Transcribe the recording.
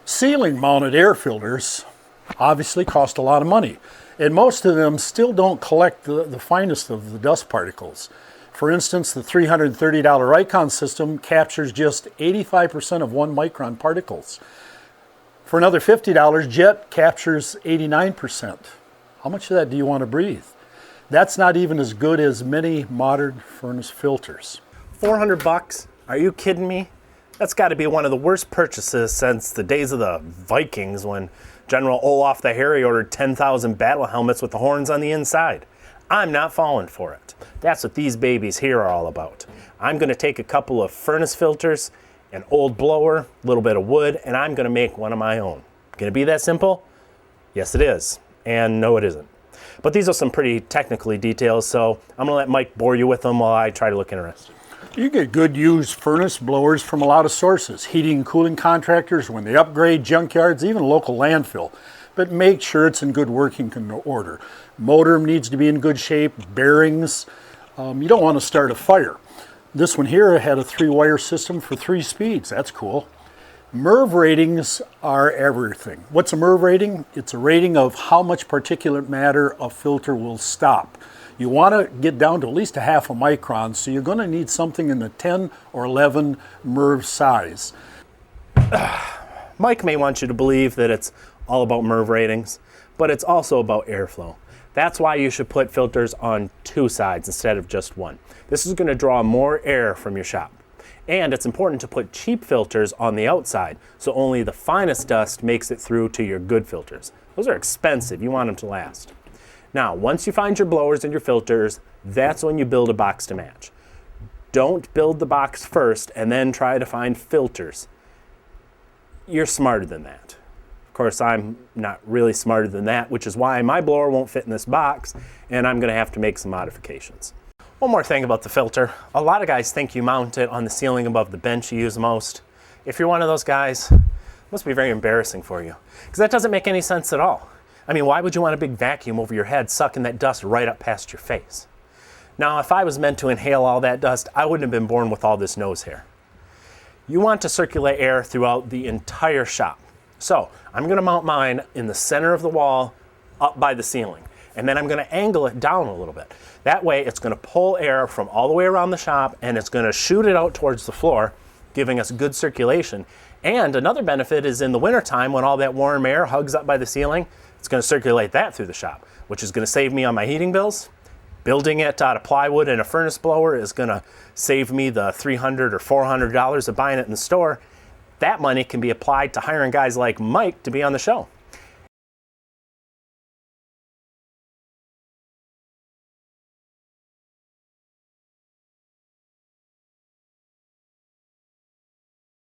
Ceiling mounted air filters obviously cost a lot of money, and most of them still don't collect the finest of the dust particles. For instance, the $330 Icon system captures just 85% of 1 micron particles. For another $50, Jet captures 89%. How much of that do you want to breathe? That's not even as good as many modern furnace filters. 400 bucks? Are you kidding me? That's got to be one of the worst purchases since the days of the Vikings when General Olaf the Hairy ordered 10,000 battle helmets with the horns on the inside. I'm not falling for it. That's what these babies here are all about. I'm going to take a couple of furnace filters, an old blower, a little bit of wood, and I'm going to make one of my own. Going to be that simple? Yes, it is. And no, it isn't. But these are some pretty technically details, so I'm going to let Mike bore you with them while I try to look interested. You get good used furnace blowers from a lot of sources, heating and cooling contractors when they upgrade, junkyards, even local landfill. But make sure it's in good working order. Motor needs to be in good shape, bearings. You don't want to start a fire. This one here had a 3-wire system for 3 speeds. That's cool. MERV ratings are everything. What's a MERV rating? It's a rating of how much particulate matter a filter will stop. You want to get down to at least a half a micron, so you're going to need something in the 10 or 11 MERV size. Mike may want you to believe that it's all about MERV ratings, but it's also about airflow. That's why you should put filters on 2 sides instead of just 1. This is going to draw more air from your shop. And it's important to put cheap filters on the outside, so only the finest dust makes it through to your good filters. Those are expensive. You want them to last. Now, once you find your blowers and your filters, that's when you build a box to match. Don't build the box first and then try to find filters. You're smarter than that. Of course, I'm not really smarter than that, which is why my blower won't fit in this box, and I'm going to have to make some modifications. One more thing about the filter. A lot of guys think you mount it on the ceiling above the bench you use most. If you're one of those guys, it must be very embarrassing for you, because that doesn't make any sense at all. I mean, why would you want a big vacuum over your head sucking that dust right up past your face? Now, if I was meant to inhale all that dust, I wouldn't have been born with all this nose hair. You want to circulate air throughout the entire shop. So I'm going to mount mine in the center of the wall up by the ceiling. And then I'm going to angle it down a little bit. That way it's going to pull air from all the way around the shop and it's going to shoot it out towards the floor, giving us good circulation. And another benefit is in the wintertime when all that warm air hugs up by the ceiling, it's going to circulate that through the shop, which is going to save me on my heating bills. Building it out of plywood and a furnace blower is going to save me the $300 or $400 of buying it in the store. That money can be applied to hiring guys like Mike to be on the show.